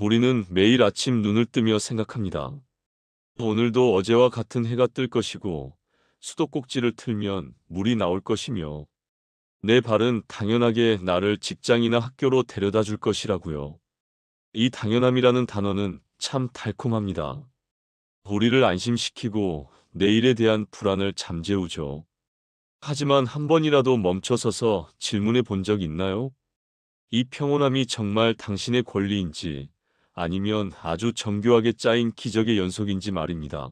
우리는 매일 아침 눈을 뜨며 생각합니다. 오늘도 어제와 같은 해가 뜰 것이고, 수도꼭지를 틀면 물이 나올 것이며, 내 발은 당연하게 나를 직장이나 학교로 데려다 줄 것이라고요. 이 당연함이라는 단어는 참 달콤합니다. 우리를 안심시키고 내일에 대한 불안을 잠재우죠. 하지만 한 번이라도 멈춰서서 질문해 본 적 있나요? 이 평온함이 정말 당신의 권리인지 아니면 아주 정교하게 짜인 기적의 연속인지 말입니다.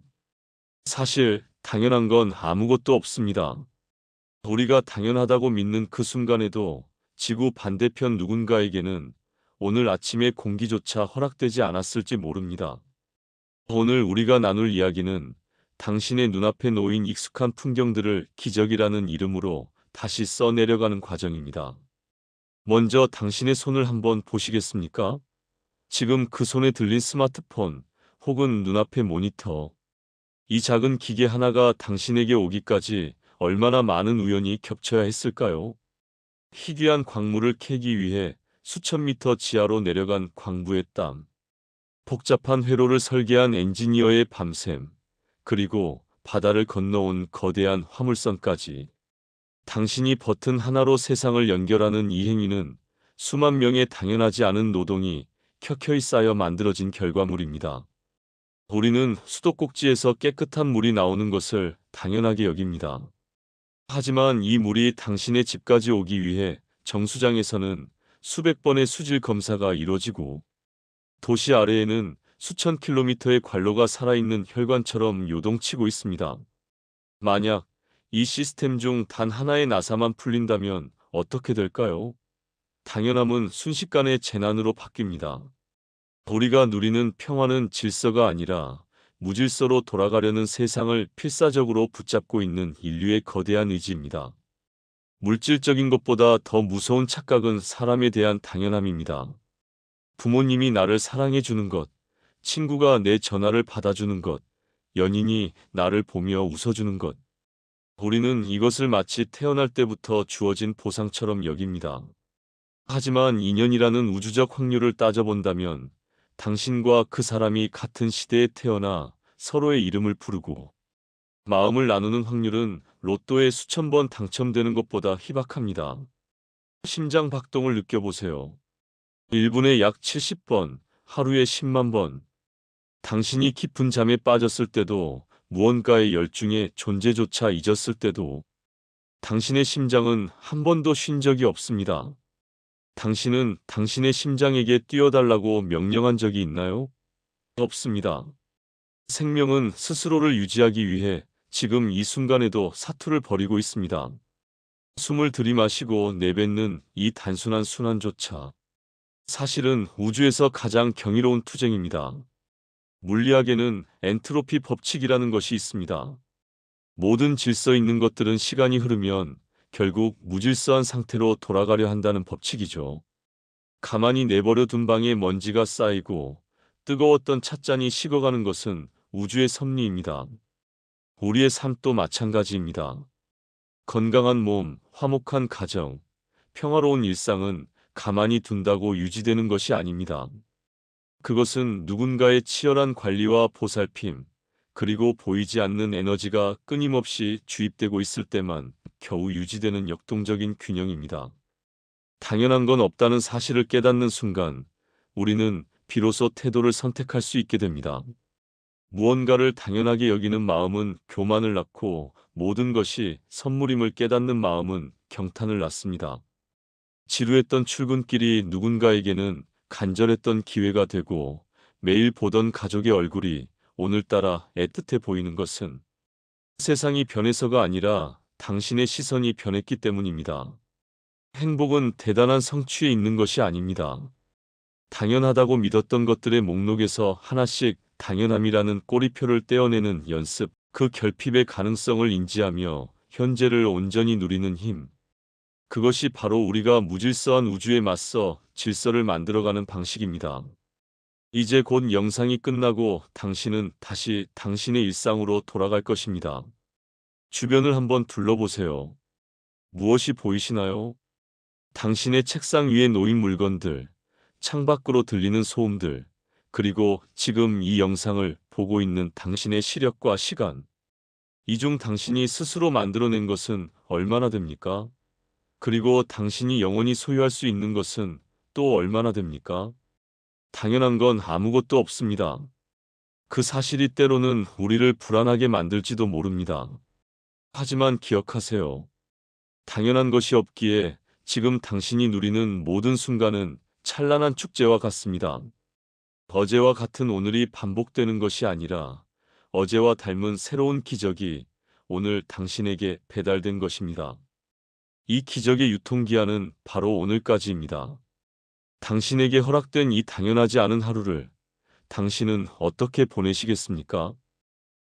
사실 당연한 건 아무것도 없습니다. 우리가 당연하다고 믿는 그 순간에도 지구 반대편 누군가에게는 오늘 아침의 공기조차 허락되지 않았을지 모릅니다. 오늘 우리가 나눌 이야기는 당신의 눈앞에 놓인 익숙한 풍경들을 기적이라는 이름으로 다시 써내려가는 과정입니다. 먼저 당신의 손을 한번 보시겠습니까? 지금 그 손에 들린 스마트폰 혹은 눈앞의 모니터, 이 작은 기계 하나가 당신에게 오기까지 얼마나 많은 우연이 겹쳐야 했을까요? 희귀한 광물을 캐기 위해 수천 미터 지하로 내려간 광부의 땀, 복잡한 회로를 설계한 엔지니어의 밤샘, 그리고 바다를 건너온 거대한 화물선까지. 당신이 버튼 하나로 세상을 연결하는 이 행위는 수만 명의 당연하지 않은 노동이 켜켜이 쌓여 만들어진 결과물입니다. 우리는 수도꼭지에서 깨끗한 물이 나오는 것을 당연하게 여깁니다. 하지만 이 물이 당신의 집까지 오기 위해 정수장에서는 수백 번의 수질 검사가 이루어지고, 도시 아래에는 수천 킬로미터의 관로가 살아있는 혈관처럼 요동치고 있습니다. 만약 이 시스템 중 단 하나의 나사만 풀린다면 어떻게 될까요? 당연함은 순식간에 재난으로 바뀝니다. 우리가 누리는 평화는 질서가 아니라 무질서로 돌아가려는 세상을 필사적으로 붙잡고 있는 인류의 거대한 의지입니다. 물질적인 것보다 더 무서운 착각은 사람에 대한 당연함입니다. 부모님이 나를 사랑해 주는 것, 친구가 내 전화를 받아주는 것, 연인이 나를 보며 웃어주는 것. 우리는 이것을 마치 태어날 때부터 주어진 보상처럼 여깁니다. 하지만 인연이라는 우주적 확률을 따져본다면 당신과 그 사람이 같은 시대에 태어나 서로의 이름을 부르고 마음을 나누는 확률은 로또에 수천 번 당첨되는 것보다 희박합니다. 심장 박동을 느껴보세요. 1분에 약 70번, 하루에 10만 번. 당신이 깊은 잠에 빠졌을 때도, 무언가의 열중에 존재조차 잊었을 때도 당신의 심장은 한 번도 쉰 적이 없습니다. 당신은 당신의 심장에게 뛰어달라고 명령한 적이 있나요? 없습니다. 생명은 스스로를 유지하기 위해 지금 이 순간에도 사투를 벌이고 있습니다. 숨을 들이마시고 내뱉는 이 단순한 순환조차 사실은 우주에서 가장 경이로운 투쟁입니다. 물리학에는 엔트로피 법칙이라는 것이 있습니다. 모든 질서 있는 것들은 시간이 흐르면 결국 무질서한 상태로 돌아가려 한다는 법칙이죠. 가만히 내버려 둔 방에 먼지가 쌓이고 뜨거웠던 찻잔이 식어가는 것은 우주의 섭리입니다. 우리의 삶도 마찬가지입니다. 건강한 몸, 화목한 가정, 평화로운 일상은 가만히 둔다고 유지되는 것이 아닙니다. 그것은 누군가의 치열한 관리와 보살핌, 그리고 보이지 않는 에너지가 끊임없이 주입되고 있을 때만 겨우 유지되는 역동적인 균형입니다. 당연한 건 없다는 사실을 깨닫는 순간, 우리는 비로소 태도를 선택할 수 있게 됩니다. 무언가를 당연하게 여기는 마음은 교만을 낳고, 모든 것이 선물임을 깨닫는 마음은 경탄을 낳습니다. 지루했던 출근길이 누군가에게는 간절했던 기회가 되고, 매일 보던 가족의 얼굴이 오늘따라 애틋해 보이는 것은 세상이 변해서가 아니라 당신의 시선이 변했기 때문입니다. 행복은 대단한 성취에 있는 것이 아닙니다. 당연하다고 믿었던 것들의 목록에서 하나씩 당연함이라는 꼬리표를 떼어내는 연습, 그 결핍의 가능성을 인지하며 현재를 온전히 누리는 힘. 그것이 바로 우리가 무질서한 우주에 맞서 질서를 만들어가는 방식입니다. 이제 곧 영상이 끝나고 당신은 다시 당신의 일상으로 돌아갈 것입니다. 주변을 한번 둘러보세요. 무엇이 보이시나요? 당신의 책상 위에 놓인 물건들, 창밖으로 들리는 소음들, 그리고 지금 이 영상을 보고 있는 당신의 시력과 시간, 이 중 당신이 스스로 만들어낸 것은 얼마나 됩니까? 그리고 당신이 영원히 소유할 수 있는 것은 또 얼마나 됩니까? 당연한 건 아무것도 없습니다. 그 사실이 때로는 우리를 불안하게 만들지도 모릅니다. 하지만 기억하세요. 당연한 것이 없기에 지금 당신이 누리는 모든 순간은 찬란한 축제와 같습니다. 어제와 같은 오늘이 반복되는 것이 아니라 어제와 닮은 새로운 기적이 오늘 당신에게 배달된 것입니다. 이 기적의 유통기한은 바로 오늘까지입니다. 당신에게 허락된 이 당연하지 않은 하루를 당신은 어떻게 보내시겠습니까?